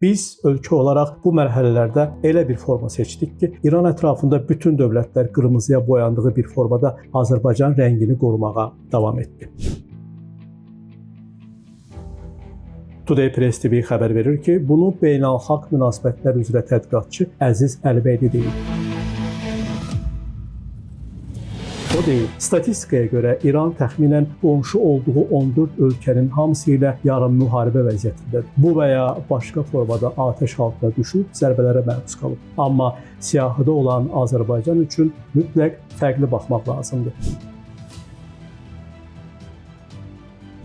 Biz ölkə olaraq bu mərhələlərdə elə bir forma seçdik ki, İran ətrafında bütün dövlətlər qırmızıya boyandığı bir formada Azərbaycan rəngini qorumağa davam etdi. Today Press TV xəbər verir ki, bunu beynəlxalq münasibətlər üzrə tədqiqatçı Əziz Əlibəyli deyib. O deyil. Statistikaya görə İran təxminən qonşu olduğu 14 ölkənin hamısı ilə yarım müharibə vəziyyətindədir. Bu və ya başqa formada atəş altına düşüb, zərbələrə məruz qalıb. Amma siyahıda olan Azərbaycan üçün mütləq fərqli baxmaq lazımdır.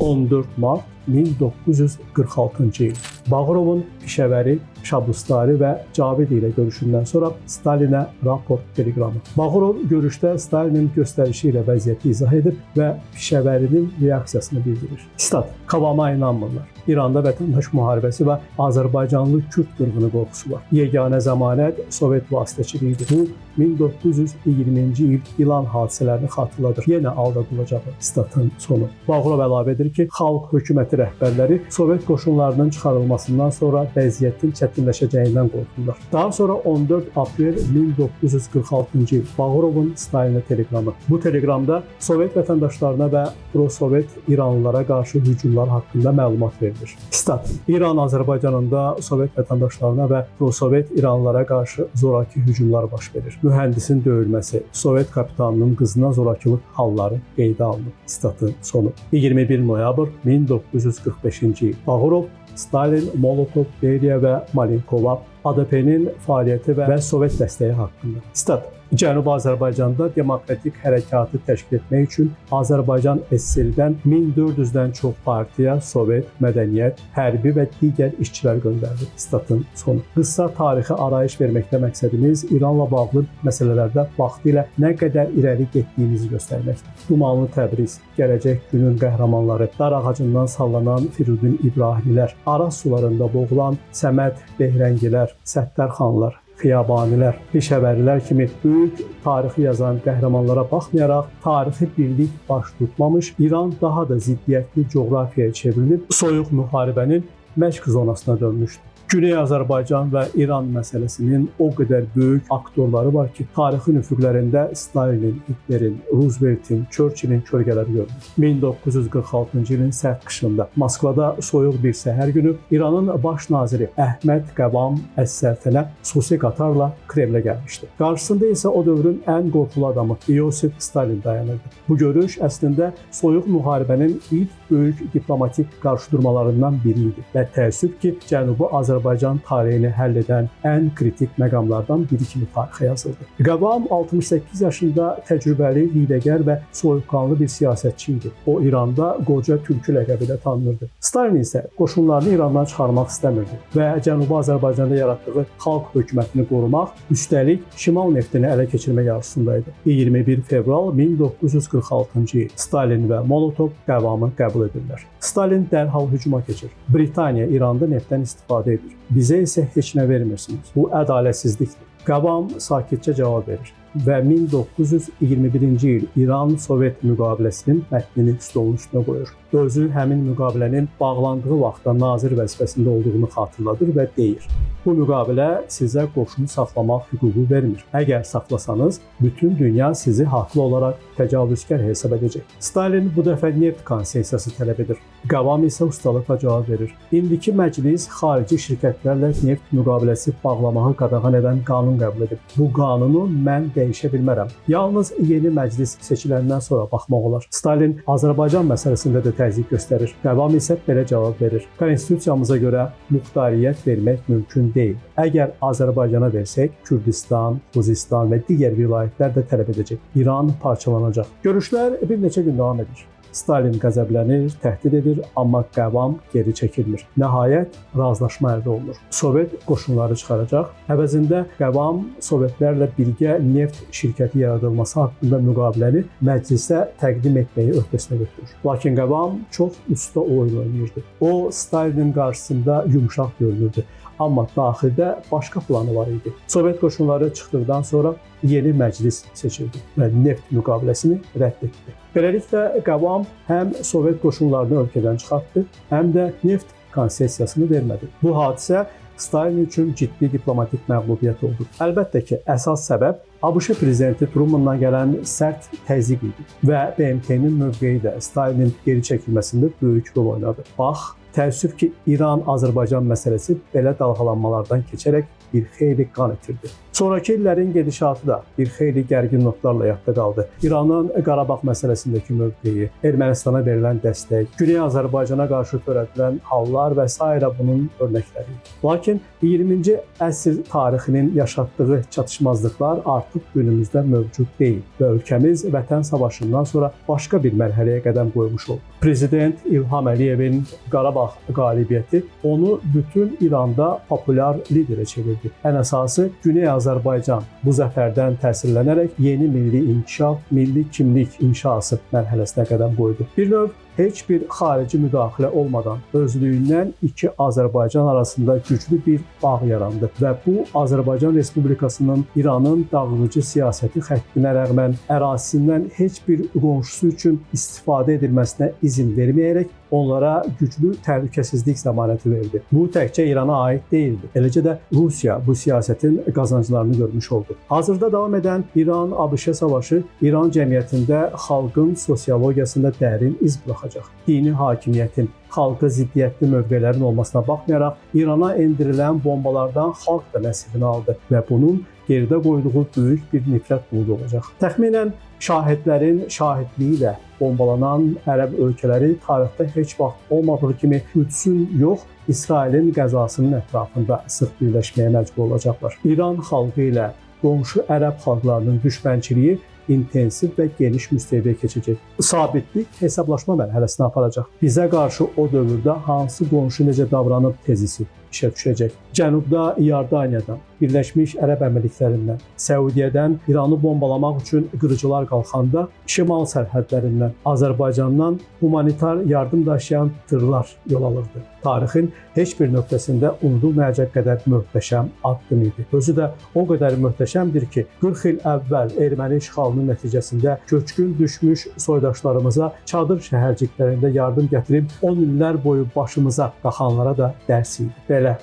14 mart 1946-cı il. Bağırovun Pişəvəri, Şahrustari və Cavid ilə görüşündən sonra Stalinə raport teleqramı. Bağırov görüşdə Stalinin göstərişi ilə vəziyyəti izah edir və Pişəvərinin reaksiyasını bildirir. Stat: Qavama inanmırlar. İranda vətəndaş müharibəsi və Azərbaycanlı Kürd qırğını qorxusu var. Yeganə zəmanət Sovet vasitəçiliyidir. Bu 1920-ci il İlan hadisələrini xatırladır. Yenə aldadılacaq statın sonu. Bağırov əlavə edir ki, xalq hökuməti rəhbərləri Sovet qoşunlarının çıxarılmasından sonra vəziyyətin çətinləşəcəyindən qorxurlar. Daha sonra 14 aprel 1946-cı il Bağırovun Stalinə teleqramı. Bu teleqramda Sovet vətəndaşlarına və pro-Sovet İranlılara qarşı hücumlar haqqında məlumat verir. Stat: İran Azərbaycanında Sovet vətəndaşlarına və pro-Sovet İranlılara qarşı zoraki hücumlar baş verir. Mühəndisin döyülməsi, Sovet kapitanının qızına zorakılıq halları qeydə alınıb. Statın sonu. 21 noyabr 1945-ci il. Bağırov, Stalin, Molotov, Beriya və Malenkova ADP-nin fəaliyyəti və Sovet dəstəyi haqqında. Stat: Cənubi Azərbaycanda demokratik hərəkatı təşkil etmək üçün Azərbaycan SSR-dən 1400-dən çox partiya, Sovet, mədəniyyət, hərbi və digər işçilər göndərdi. Statın sonu. Qısa tarixi arayış verməkdə məqsədimiz İranla bağlı məsələlərdə vaxtilə nə qədər irəli getdiyimizi göstərməkdir. Dumanlı Təbriz, gələcək günün qəhrəmanları, dar ağacından sallanan Firudin İbrahimlər, Araz sularında boğulan Səməd Behrəngilər, Səttarxanlar, Xiyabanilər, Pişəvərilər kimi böyük tarixi yazan qəhrəmanlara baxmayaraq, tarixi birlik baş tutmamış, İran daha da ziddiyyətli coğrafiyaya çevrilib, soyuq müharibənin məşq zonasına dönmüşdür. Güney Azərbaycan və İran məsələsinin o qədər böyük aktorları var ki, tarixin üfüqlərində Stalinin, Hitlerin, Rooseveltin, Churchillin kölgələri görünür. 1946-cı ilin sərt qışında Moskvada soyuq bir səhər günü İranın baş naziri Əhməd Qəvam Əs-Səltənə xüsusi qatarla Kremlə gəlmişdi. Qarşısında isə o dövrün ən qorxulu adamı Yosif Stalin dayanırdı. Bu görüş əslində soyuq müharibənin ilk böyük diplomatik qarşıdurmalarından biri idi və təəssüf ki, Cənubi Azərbaycan tarixini həll edən ən kritik məqamlardan biri kimi tarixə yazıldı. Qəvam 68 yaşında təcrübəli, hiyləgər və soyuqqanlı bir siyasətçi idi. O İranda qoca tülkü ləqəbi ilə tanınırdı. Stalin isə qoşunlarını İrandan çıxarmaq istəmirdi və Cənubi Azərbaycanda yaratdığı xalq hökumətini qorumaq, üstəlik şimal neftini ələ keçirmək arzusundaydı. 21 fevral 1946-cı il Stalin və Molotov Qəvamı qəbul edirlər. Stalin dərhal hücuma keçir. Britaniya İranda neftdən istifadə edir. Bizə isə heç nə vermirsiniz. Bu ədalətsizlikdir. Qəvam sakitcə cavab verir və 1921-ci il İran-Sovet müqaviləsinin mətnini stolun üstünə qoyur. Özü həmin müqavilənin bağlandığı vaxtda nazir vəzifəsində olduğunu xatırladır və deyir: Bu müqavilə sizə qoşunu saxlamaq hüququ vermir. Əgər saxlasanız, bütün dünya sizi haqlı olaraq təcavüzkar hesab edəcək. Stalin bu dəfə neft konsesiyası tələb edir. Qəvam isə ustalıqla cavab verir. İndiki məclis xarici şirkətlərlə neft müqaviləsi bağlamağı qadağan edən qanun qəbul edib. Bu qanunu mən dəyişə bilmərəm. Yalnız yeni məclis seçiləndən sonra baxmaq olar. Stalin Azərbaycan məsələsində də təzyiq göstərir. Qəvam isə belə cavab verir: Konstitusiyamıza görə muxtariyyət vermək mümkün deyil. Əgər Azərbaycana versək, Kürdistan, Xuzistan və digər vilayətlər də tələb edəcək. İran parçalanacaq. Görüşlər bir neçə gün davam edir. Stalin qəzəblənir, təhdid edir, amma Qəvam geri çəkilmir. Nəhayət, razılaşma əldə olunur. Sovet qoşunları çıxaracaq. Əvəzində Qəvam Sovetlərlə birgə neft şirkəti yaradılması haqqında müqaviləni məclisə təqdim etməyi öhdəsinə götürür. Lakin Qəvam çox usta oyun oynayırdı. O, Stalinin qarşısında yumşaq görünürdü. Amma daxildə başqa planı var idi. Sovet qoşunları çıxdıqdan sonra yeni məclis seçildi və neft müqaviləsini rədd etdi. Beləliklə, Qəvam həm Sovet qoşunlarını ölkədən çıxartdı, həm də neft konsesiyasını vermədi. Bu hadisə Stalin üçün ciddi diplomatik məğlubiyyət oldu. Əlbəttə ki, əsas səbəb ABŞ prezidenti Trumandan gələn sərt təzyiq idi və BMT-nin mövqeyi də Stalinin geri çəkilməsində böyük rol oynadı. Bax, təəssüf ki, İran-Azərbaycan məsələsi belə dalğalanmalardan keçərək bir xeyli qan itirdi. Sonrakı illərin gedişatı da bir xeyli gərgin notlarla yadda qaldı. İranın Qarabağ məsələsindəki mövqeyi, Ermənistana verilən dəstək, Güney Azərbaycana qarşı törədilən hallar və s. bunun örnəkləri. Lakin 20-ci əsr tarixinin yaşatdığı çatışmazlıqlar artıq günümüzdə mövcud deyil və ölkəmiz Vətən savaşından sonra başqa bir mərhələyə qədəm qoymuş oldu. Prezident İlham Əliyevin Qarabağ qalibiyyəti onu bütün İranda populyar liderə çevirdi. Ən əsası Güney Azərbaycan bu zəfərdən təsirlənərək yeni milli inkişaf, milli kimlik inşası mərhələsinə qədəm qoydu. Bir növ heç bir xarici müdaxilə olmadan özlüyündən iki Azərbaycan arasında güclü bir bağ yarandı və bu Azərbaycan Respublikasının İranın dağıdıcı siyasəti xəttinə rəğmən ərazisindən heç bir qonşusu üçün istifadə edilməsinə izin verməyərək onlara güclü təhlükəsizlik zəmanəti verdi. Bu təkcə İrana aid deyildi. Eləcə də Rusiya bu siyasətin qazanclarını görmüş oldu. Hazırda davam edən İran-ABŞ savaşı İran cəmiyyətində xalqın sosiologiyasında dərin iz buraxacaq. Dini hakimiyyətin, xalqa ziddiyyətli mövqelərin olmasına baxmayaraq İrana endirilən bombalardan xalq da nəsibini aldı və bunun geridə qoyduğu böyük bir nifrət buludu olacaq. Təxminən şahidlərin şahidliyi ilə bombalanan ərəb ölkələri tarixdə heç vaxt olmadığı kimi Qüdsün yox, İsrailin qəzasının ətrafında sıx birləşməyə məcbur olacaqlar. İran xalqı ilə qonşu ərəb xalqlarının düşmənçiliyi intensiv və geniş müstəviyə keçəcək. Sabitlik hesablaşma mərhələsinə aparacaq. Bizə qarşı o dövrdə hansı qonşu necə davranıb tezisi işə düşəcək. Cənubda İordaniyadan, Birləşmiş Ərəb Əmirliklərindən, Səudiyyədən İranı bombalamaq üçün qırıcılar qalxanda şimal sərhədlərindən, Azərbaycandan humanitar yardım daşıyan tırlar yol alırdı. Tarixin heç bir nöqtəsində unudulmayacaq qədər möhtəşəm addım idi. Özü də o qədər möhtəşəmdir ki, 40 il əvvəl erməni işğalının nəticəsində köçkün düşmüş soydaşlarımıza çadır şəhərciklərində yardım gətirib 10 illər boyu başımıza qaxanlara da dərs idi. Belə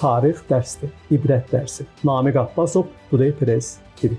tarix dərsdir, ibrət dərsi. Namiq Abbasov, Today Press TV.